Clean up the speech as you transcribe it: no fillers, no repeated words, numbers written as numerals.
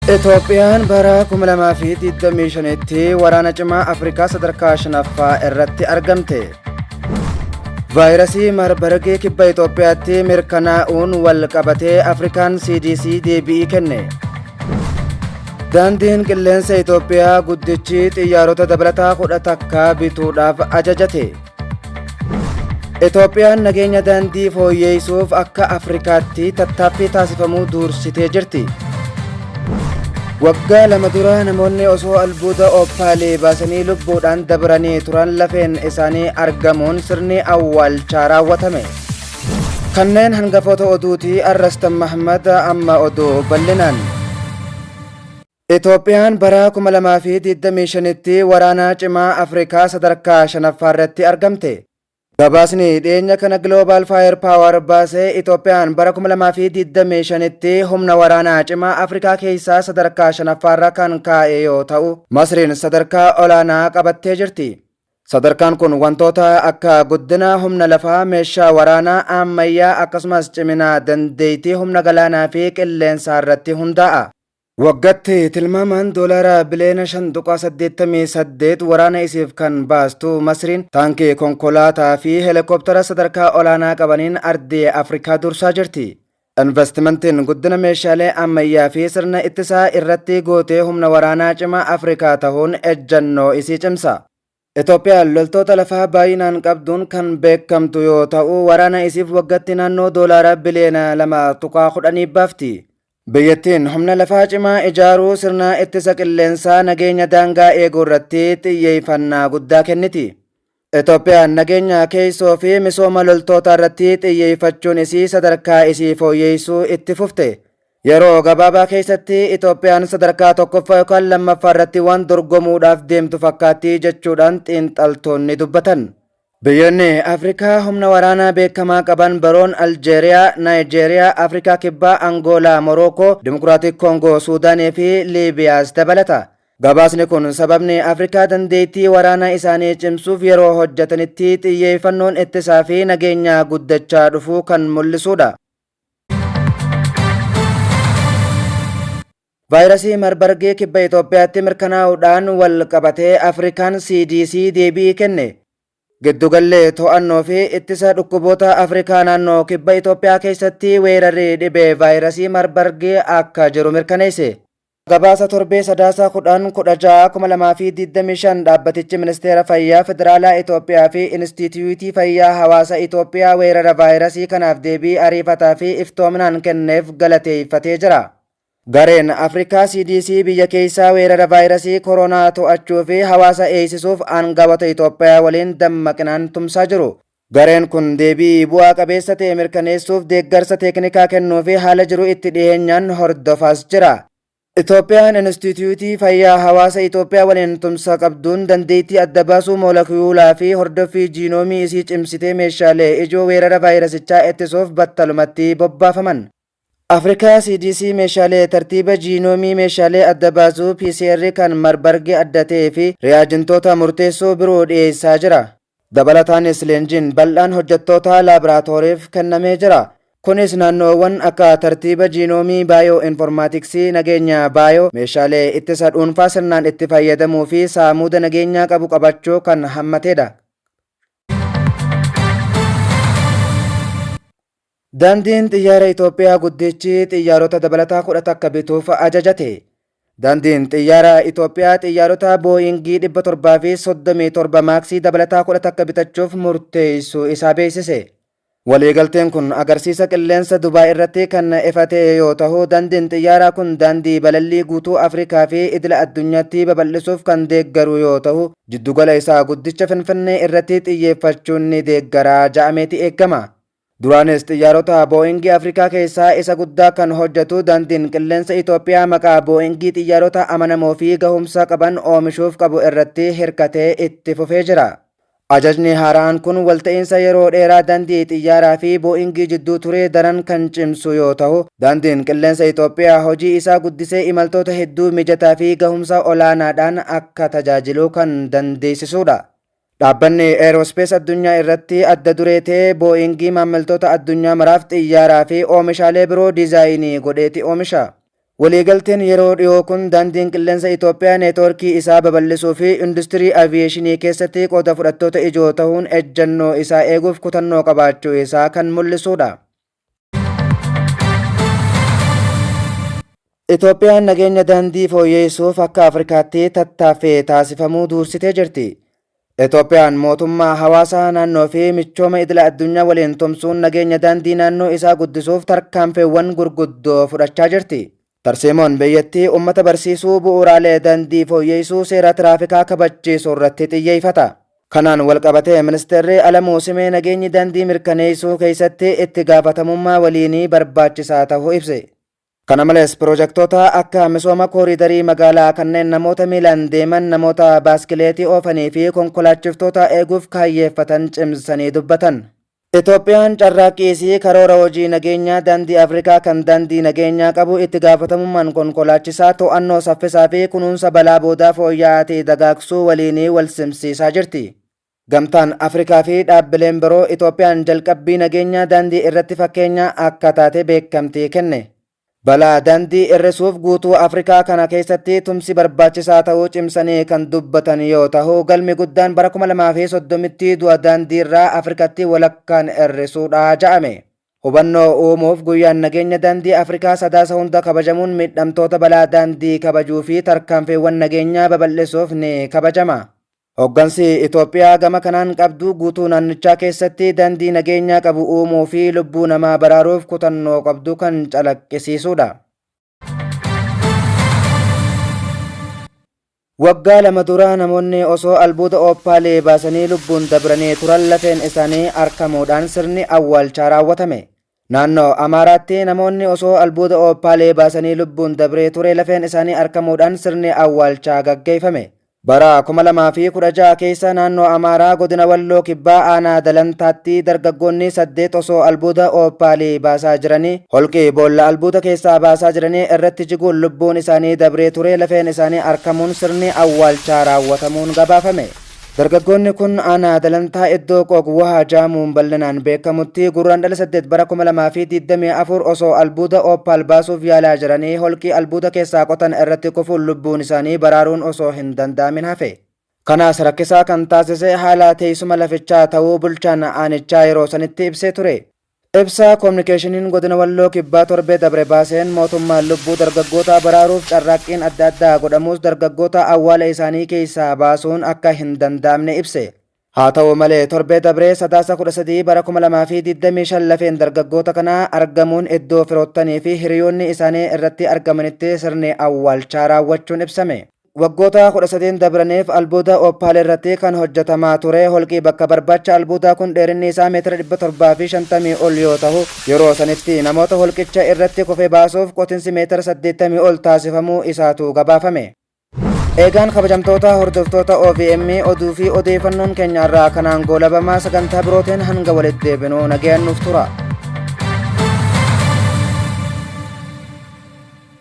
Itoophiyaan bara 2025tti waraana cimaa Afrikaa sadarkaa shanaffaa irratti argamte. Vaayirasii Marbargee kibba Itoophiyaatti mirkanaa'uun wal qabatee Afrikaan CDC deebii kenne. Daandiin qilleensa Itoophiyaa guddichi xiyyaarota dabalataa 11 bituudhaaf ajajate. Itoophiyaan nageenya daandii fooyyessuuf akka Afrikaatti tattaaffii taasifamuu dursitee jirti. Waggaa lama dura namoonni osoo albuuda oopaalee baasanii lubbuudhaan dabranii turan lafeen isaanii argamuun sirni awwaalchaa raawwatame. Kanneen hangafoota oduutii Arrastan Mahmad amma oduu bal'inaan. Itoophiyaan bara 2025tti waraana cimaa Afrikaa sadarkaa shanaffaa irratti argamte. Gabaasni dhiyeenya kana Global Fire Power baasee Itoophiyaan bara 2025tti humna waraanaa cimaa Afrikaa keessaa sadarkaa shanaffaarra kan kaa'e yoo ta'u, Masriin sadarkaa olaanaa qabattee jirti. Sadarkaan kun wantoota akka guddina humna lafaa, meeshaa waraanaa ammayyaa akkasumas cimina dandeettii humna galaanaa fi qilleensaa irratti hundaa'a. Waggaatti tilmaamaan doolaara biliyoona 5.88 waraana isiif kan baastu Masriin taankii konkolaataa fi heelikooptara sadarkaa olaanaa qabaniin ardii Afrikaa dursaa jirti. Investimentiin guddina meeshaalee ammayyaa fi sirna ittisaa irratti gootee humna waraanaa cimaa Afrikaa ta'uun ejjannoo isii cimsa. Itoophiyaan loltoota lafaa baay'inaan qabduun kan beekamtu yoo ta'u, waraana isiif waggaatti naannoo doolaara biliyoona 2.10 baafti. Biyyattiin humna lafaa cimaa ijaaruu, sirna ittisa qilleensaa, nageenya daangaa eeguu irratti xiyyeeffannaa guddaa kenniti. Itoophiyaan nageenya keessoo fi misooma loltoota irratti xiyyeeffachuun isii sadarkaa isii fooyyessuu itti fufte. Yeroo gabaabaa keessatti Itoophiyaan sadarkaa tokkoffaa yookaan lammaffaa irratti waan dorgomuudhaaf deemtu fakkaatti jechuudhaan xiinxaltoonni dubbatan. Biyyoonni Afrikaa humna waraanaa beekamaa qaban baroon Aljeeriyaa, Naayijeeriyaa, Afrikaa Kibbaa, Angoolaa, Morookoo, Dimokiraatik Koongoo, Suudaanii fi Liibiyaas dabalata. Gabaasni kun sababni Afrikaa dandeettii waraanaa isaanii cimsuuf yeroo hojjetanitti xiyyeeffannoon ittisaa fi nageenyaa guddachaa dhufuu kan mul'isudha. Vaayirasii Marbargee kibba Itoophiyaatti mirkanaa'uudhaan wal qabatee Afrikaan CDC deebii kenne. Giddugallee to'annoo fi ittisa dhukkuboota Afrikaa naannoo kibba Itoophiyaa keessatti weerarri dhibee vaayirasii Marbargee akka jiru mirkaneesse. Gabaasa torbee sadaasaa 10/16/2025 dhaabbatichi ministeera fayyaa federaalaa Itoophiyaa fi Inistituutii Fayyaa Hawaasa Itoophiyaa weerara vaayirasii kanaaf deebii ariifataa fi iftoominaan kenneef galateeffatee jira. Gareen Afrikaa CDC biyya keessaa weerara vaayirasii koronaa to'achuu fi hawaasa eegsisuuf aangawoota Itoophiyaa waliin dammaqinaan tumsaa jiru. Gareen kun deebii bu'aa qabeessa ta'e mirkaneessuuf deeggarsa teeknikaa kennuu fi haala jiru itti dhiyeenyaan hordofaas jira. Itoophiyaan Inistituutii Fayyaa Hawaasa Itoophiyaa waliin tumsa qabduun dandeettii adda baasuu moolekiyuulaa fi hordoffii jiinoomii isii cimsitee meeshaalee ijoo weerara vaayirasichaa ittisuuf battalumatti bobbaafaman. Afrikaa CDC meeshaalee tartiiba jiinoomii, meeshaalee adda baasuu, PCR kan Marbargee adda ta'ee fi reyaajintoota murteessoo biroo dhiyeessaa jira. Dabalataanis leenjiin bal'aan hojjettoota laaboraatooriif kennamee jira. Kunis naannoowwan akka tartiiba jiinoomii, baayoo infoormaatiksii, nageenya baayoo, meeshaalee ittisa dhuunfaa sirnaan itti fayyadamuu fi saamuda nageenyaa qabu qabachuu kan hammatedha. Daandiin xiyyaara Itoophiyaa guddichi xiyyaarota dabalataa 11 bituuf ajajate. Daandiin xiyyaara Itoophiyaa xiyyaarota Booyingii 737 maaksii dabalataa 11 bitachuuf murteessuu isaa beeksise. Waliigalteen kun agarsiisa qilleensa Dubaay irratti kan ifate yoo ta'u, daandiin xiyyaaraa kun daandii balallii guutuu Afrikaa fi idila addunyaatti babal'isuuf kan deeggaru yoo ta'u, jiddugala isaa guddicha Finfinnee irratti xiyyeeffachuun ni deeggaraa ja'ameeti eegama. Duraanis xiyyaarota Booyingii Afrikaa keessaa isa guddaa kan hojjetu daandiin qilleensa Itoophiyaa maqaa Booyingii xiyyaarota amanamoo fi gahumsa qaban oomishuuf qabu irratti hirkatee itti fufee jira. Ajajni haaraan kun walta'iinsa yeroo dheeraa daandii xiyyaaraa fi Booyingii jidduu ture daran kan cimsu yoo ta'u, daandiin qilleensa Itoophiyaa hojii isaa guddisee imaltoota hedduu mijataa fi gahumsa olaanaadhaan akka tajaajilu kan dandeessisudha. Dhaabbanni Aerospace addunyaa irratti adda duree ta'ee Booyingii maamiltoota addunyaa maraaf xiyyaaraa fi oomishaalee biroo diizaayinii godheeti oomisha. Waliigalteen yeroo dhiyoo kun daandiin qilleensa Itoophiyaa neetwoorkii isaa babal'isuu fi industirii aviyeeshinii keessatti qooda fudhattoota ijoo ta'uun ejjennoo isaa eeguuf kutannoo qabaachuu isaa kan mul'isudha. Itoophiyaan nageenya daandii fooyyessuuf akka Afrikaatti tattaaffii taasifamuu dursitee jirti. Itoophiyaan mootummaa hawaasaa naannoo fi michooma idila addunyaa waliin tumsuun nageenya daandii naannoo isaa guddisuuf tarkaanfiiwwan gurguddoo fudhachaa jirti. Tarsiimoon biyyattii uummata barsiisuu bu'uuraalee daandii fooyyessuu seera tiraafikaa kabachiisuu irratti xiyyeeffata. Kanaan walqabatee ministeerri Alamuu Simee nageenyi daandii mirkaneessuu keessatti itti gaafatamummaa waliinii barbaachisaa ta'uu ibse. Kana malees piroojektota akka misooma kooriidarii magaalaa kanneen namoota miilaan deeman, namoota baaskileetii oofanii fi konkolaachiftota eeguuf kaayyeeffatan cimsanii dubbatan. Itoophiyaan carraaqqii karoora hojii nageenyaa daandii Afrikaa kan daandii nageenyaa qabu itti gaafatamummaan konkolaachisaa to'annoo saffisaa fi kunuunsa balaa boodaa fooyya'aa ta'e dagaagsuu waliinii wal simsiisaa jirti. Gamtaan Afrikaa fi dhaabbileen biroo Itoophiyaan jalqabbii nageenyaa daandii irratti fakkeenya akka taate beekamtii kenne. Balaa daandii hir'isuuf guutuu Afrikaa kana keessatti tumsi barbaachisaa ta'uu cimsanii kan dubbatan yoo ta'u, galmi guddaan bara 2030tti du'a daandii irraa Afrikatti walakkaan hir'isuudha jedhame. Hubannoo uumuuf guyyaan nageenya daandii Afrikaa sadaasa hunda kabajamuun miidhamtoota balaa daandii kabajuu fi tarkaanfiiwwan nageenyaa babal'isuuf ni kabajama. Hoggansi Itoophiyaa gama kanaan qabdu guutuu naannichaa keessatti daandii nageenyaa qabu uumuu fi lubbuu namaa baraaruuf kutannoo qabdu kan calaqqisiisudha. Waggaa lama dura namoonni osoo albuuda ooppaalee baasanii lubbuun dabranii turan lafeen isaanii argamuudhaan sirni awwaalchaa raawwatame. Naannoo Amaaraatti namoonni osoo albuuda ooppaalee baasanii lubbuun dabree ture lafeen isaanii argamuudhaan sirni awwaalchaa gaggeeffame. Bara 2016 keessa naannoo Amaaraa godina Walloo Kibbaa aanaa Dalantaatti dargaggoonni 8 osoo albuuda ooppaalii baasaa jiranii holqii boolla albuuda keessaa baasaa jiranii irratti jiguun lubbuun isaanii dabree ture lafeen isaanii argamuun sirni awwaalchaa raawwatamuun gabaafame. Dargaggoonni kun aanaa Dalantaa iddoo Qoqwahaa jaamuun bal'inaan beekamutti gurraandhala 8 bara 2024 osoo albuuda ooppal baasuuf yaalaa jiranii holqii albuuda keessaa qotan irratti kufuun lubbuun isaanii baraaruun osoo hin danda'amin hafe. Kanaas rakkisaa kan taasise haala teessuma lafichaa ta'uu bulchaan aanichaa yeroo sanitti ibsee ture. Ibsa kominikeeshiniin godina Walloo Kibbaa torbee dabre baaseen mootummaan lubbuu dargaggoota baraaruuf carraaqqiin adda addaa godhamus dargaggoota awwaala isaanii keessaa baasuun akka hin danda'amne ibse. Haa ta'u malee torbee dabree sadaasa 13 bara 2025 lafeen dargaggoota kanaa argamuun iddoo firoottanii fi hiriyoonni isaanii irratti argamanitti sirni awwaalchaa raawwachuun ibsame. Waggoota 13 dabraniif albuuda ooppal irratti kan hojjetamaa ture holqii bakka barbaacha albuudaa kun dheerinni isaa meetira 750 ol yoo ta'u yeroo sanitti namoota holqicha irratti kufee baasuuf qotinsi meetira 80 ol taasifamuu isaatu gabaafame. Eegaan kabajamtoota hordoftoota OVM oduu fi odeeffannoon keenya irraa kanaan goolabamaa sagantaa birootiin hanga walitti deebinuu nagayaan nuuf tura.